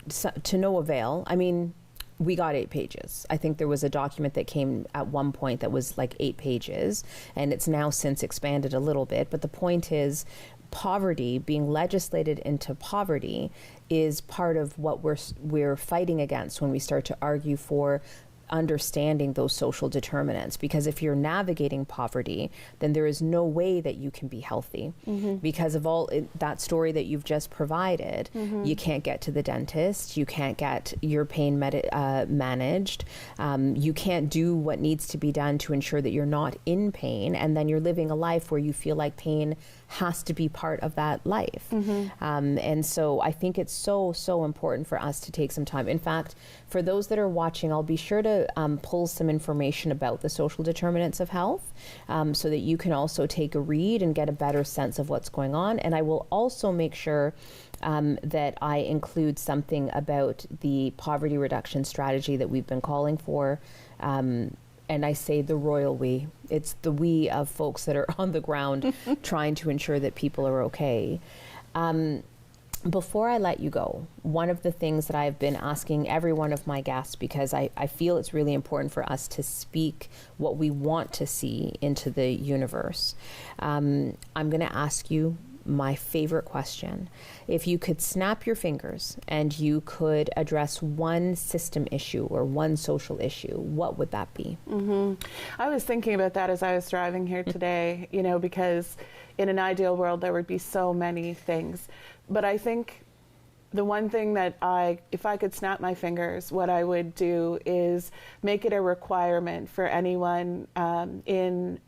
[SPEAKER 1] so, to no avail. I mean, we got 8 pages. I think there was a document that came at one point that was like 8 pages, and it's now since expanded a little bit. But the point is, poverty, being legislated into poverty, is part of what we're fighting against when we start to argue for understanding those social determinants. Because if you're navigating poverty, then there is no way that you can be healthy because of all that story that you've just provided. You can't get to the dentist, you can't get your pain managed, you can't do what needs to be done to ensure that you're not in pain, and then you're living a life where you feel like pain has to be part of that life. And so I think it's so important for us to take some time. In fact, for those that are watching, I'll be sure to pull some information about the social determinants of health so that you can also take a read and get a better sense of what's going on. And I will also make sure that I include something about the poverty reduction strategy that we've been calling for. And I say the royal we. It's the we of folks that are on the ground trying to ensure that people are okay. Before I let you go, one of the things that I've been asking every one of my guests, because I feel it's really important for us to speak what we want to see into the universe, I'm going to ask you my favorite question. If you could snap your fingers and you could address one system issue or one social issue, what would that be?
[SPEAKER 8] I was thinking about that as I was driving here today, you know, because in an ideal world there would be so many things. But I think the one thing that if I could snap my fingers, what I would do is make it a requirement for anyone in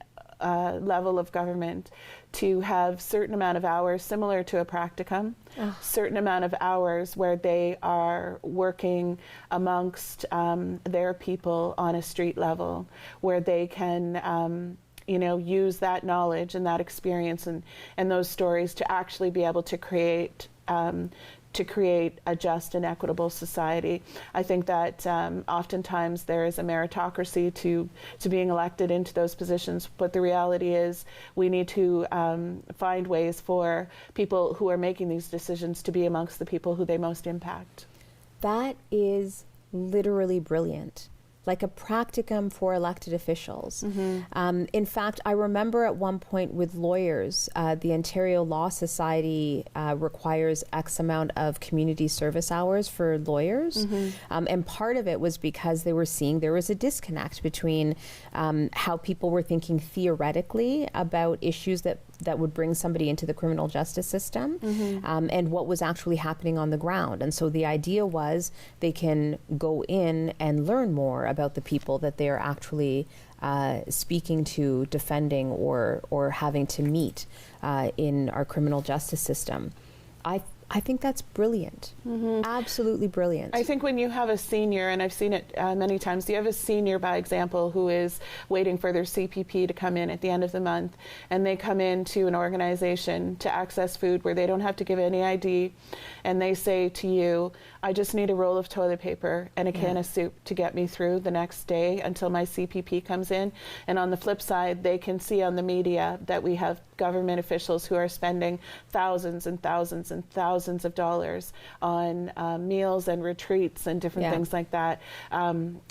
[SPEAKER 8] level of government to have certain amount of hours similar to a practicum, certain amount of hours where they are working amongst their people on a street level, where they can use that knowledge and that experience and those stories to actually be able to create a just and equitable society. I think that oftentimes there is a meritocracy to being elected into those positions, but the reality is we need to find ways for people who are making these decisions to be amongst the people who they most impact.
[SPEAKER 1] That is literally brilliant. Like a practicum for elected officials. In fact, I remember at one point with lawyers, the Ontario Law Society requires X amount of community service hours for lawyers. And part of it was because they were seeing there was a disconnect between how people were thinking theoretically about issues that would bring somebody into the criminal justice system and what was actually happening on the ground. And so the idea was they can go in and learn more about the people that they are actually speaking to, defending, or having to meet in our criminal justice system. I think that's brilliant. Absolutely brilliant.
[SPEAKER 8] I think when you have a senior, and I've seen it many times, you have a senior, by example, who is waiting for their CPP to come in at the end of the month, and they come into an organization to access food where they don't have to give any ID, and they say to you, I just need a roll of toilet paper and a can of soup to get me through the next day until my CPP comes in. And on the flip side, they can see on the media that we have government officials who are spending thousands and thousands and thousands of dollars on meals and retreats and different things like that.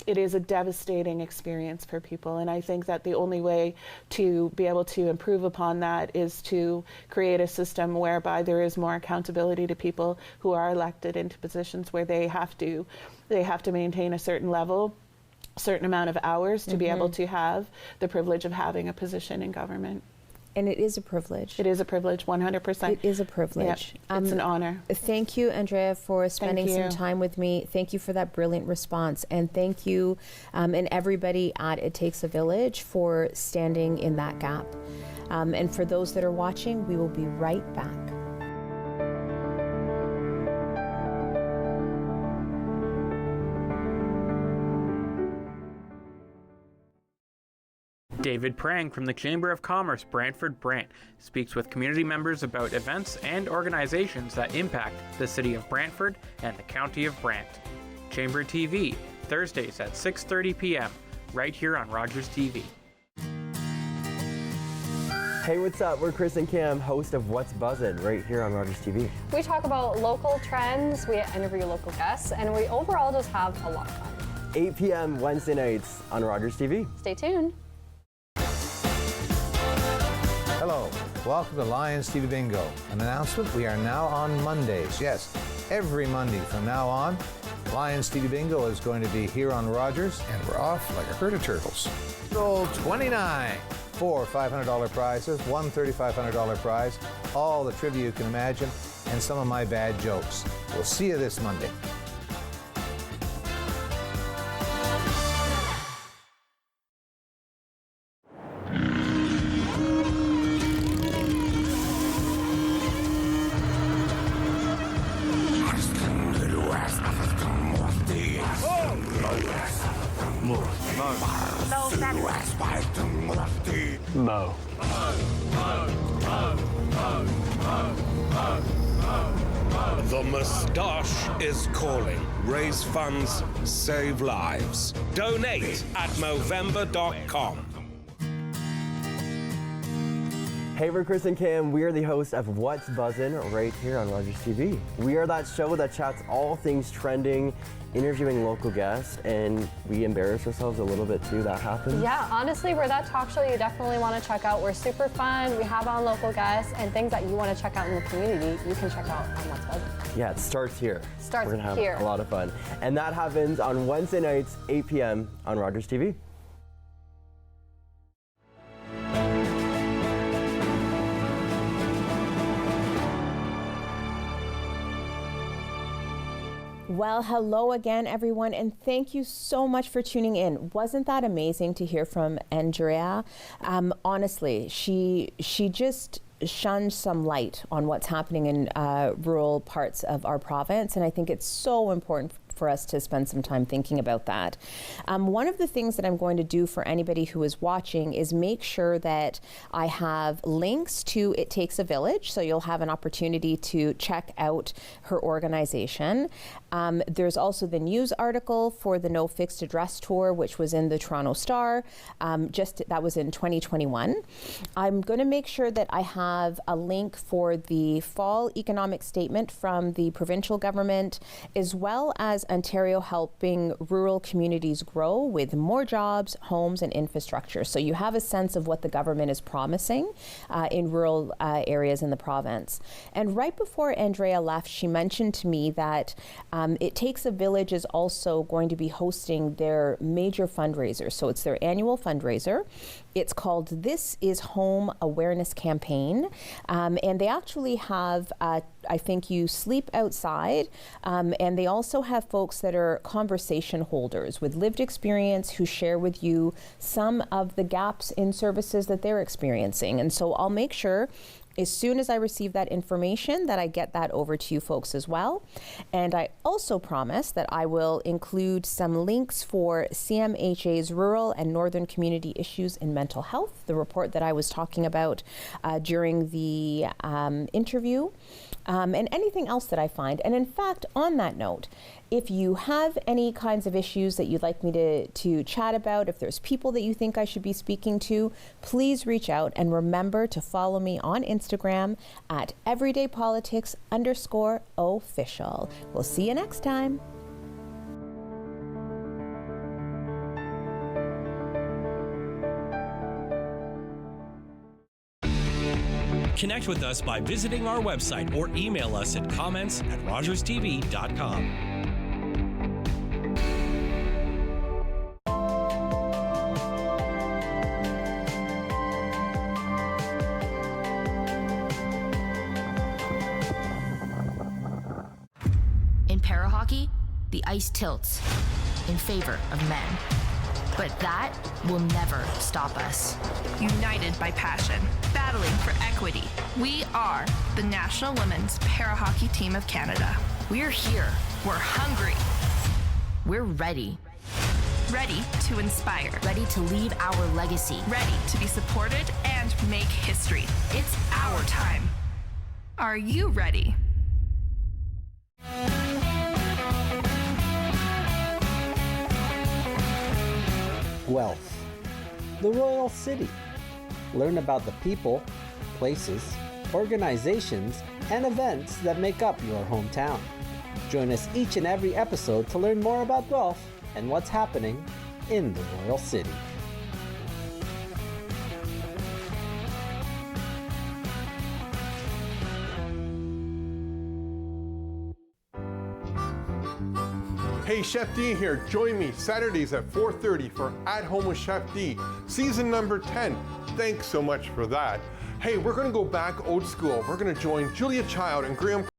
[SPEAKER 8] It is a devastating experience for people, and I think that the only way to be able to improve upon that is to create a system whereby there is more accountability to people who are elected into positions where they have to maintain a certain level, certain amount of hours to be able to have the privilege of having a position in government.
[SPEAKER 1] And it is a privilege.
[SPEAKER 8] It is a privilege, 100%.
[SPEAKER 1] It is a privilege.
[SPEAKER 8] Yep. It's an honor.
[SPEAKER 1] Thank you, Andrea, for spending some time with me. Thank you for that brilliant response. And thank you and everybody at It Takes a Village for standing in that gap. And for those that are watching, we will be right back.
[SPEAKER 7] David Prang from the Chamber of Commerce Brantford-Brant speaks with community members about events and organizations that impact the city of Brantford and the county of Brant. Chamber TV, Thursdays at 6:30 p.m., right here on Rogers TV.
[SPEAKER 3] Hey, what's up? We're Chris and Cam, host of What's Buzzin', right here on Rogers TV.
[SPEAKER 4] We talk about local trends, we interview local guests, and we overall just have a lot of fun.
[SPEAKER 3] 8 p.m. Wednesday nights on Rogers TV.
[SPEAKER 4] Stay tuned.
[SPEAKER 13] Hello, welcome to Lions TV Bingo. An announcement, we are now on Mondays. Yes, every Monday from now on, Lions TV Bingo is going to be here on Rogers, and we're off like a herd of turtles. Roll 29. 4 $500 prizes, one $3,500 prize, all the trivia you can imagine, and some of my bad jokes. We'll see you this Monday.
[SPEAKER 15] Mo.
[SPEAKER 16] The moustache is calling. Raise funds, save lives. Donate at Movember.com.
[SPEAKER 3] Hey, we're Chris and Cam. We are the hosts of What's Buzzin' right here on Rogers TV. We are that show that chats all things trending, interviewing local guests, and we embarrass ourselves a little bit too. That happens.
[SPEAKER 4] Yeah, honestly, we're that talk show you definitely want to check out. We're super fun. We have on local guests and things that you want to check out in the community, you can check out on What's Buzzin'.
[SPEAKER 3] Yeah, it starts here.
[SPEAKER 4] Starts
[SPEAKER 3] We're gonna have
[SPEAKER 4] here.
[SPEAKER 3] a lot of fun. And that happens on Wednesday nights, 8 p.m. on Rogers TV.
[SPEAKER 1] Well, hello again, everyone, and thank you so much for tuning in. Wasn't that amazing to hear from Andrea? Honestly, she just shone some light on what's happening in rural parts of our province, and I think it's so important for us to spend some time thinking about that. One of the things that I'm going to do for anybody who is watching is make sure that I have links to It Takes a Village, so you'll have an opportunity to check out her organization. There's also the news article for the No Fixed Address Tour, which was in the Toronto Star, that was in 2021. I'm going to make sure that I have a link for the fall economic statement from the provincial government, as well as Ontario helping rural communities grow with more jobs, homes, and infrastructure. So you have a sense of what the government is promising in rural areas in the province. And right before Andrea left, she mentioned to me that It Takes a Village is also going to be hosting their major fundraiser. So it's their annual fundraiser. It's called This Is Home Awareness Campaign. And they actually have, I think you sleep outside, and they also have folks that are conversation holders with lived experience who share with you some of the gaps in services that they're experiencing. And so I'll make sure as soon as I receive that information that I get that over to you folks as well. And I also promise that I will include some links for CMHA's Rural and Northern Community Issues in Mental Health, the report that I was talking about during the interview, and anything else that I find. And in fact, on that note, if you have any kinds of issues that you'd like me to chat about, if there's people that you think I should be speaking to, please reach out, and remember to follow me on Instagram at everydaypolitics_official. We'll see you next time.
[SPEAKER 17] Connect with us by visiting our website or email us at comments@rogerstv.com.
[SPEAKER 18] In para-hockey, the ice tilts in favor of men. But that will never stop us.
[SPEAKER 19] United by passion, battling for equity. We are the National Women's Para-Hockey Team of Canada.
[SPEAKER 18] We're here.
[SPEAKER 19] We're hungry.
[SPEAKER 18] We're ready.
[SPEAKER 19] Ready to inspire.
[SPEAKER 18] Ready to leave our legacy.
[SPEAKER 19] Ready to be supported and make history. It's our time. Are you ready?
[SPEAKER 15] Guelph, the Royal City. Learn about the people, places, organizations, and events that make up your hometown. Join us each and every episode to learn more about Guelph and what's happening in the Royal City.
[SPEAKER 20] Hey, Chef D here. Join me Saturdays at 4:30 for At Home with Chef D, season number 10. Thanks so much for that. Hey, we're going to go back old school. We're going to join Julia Child and Graham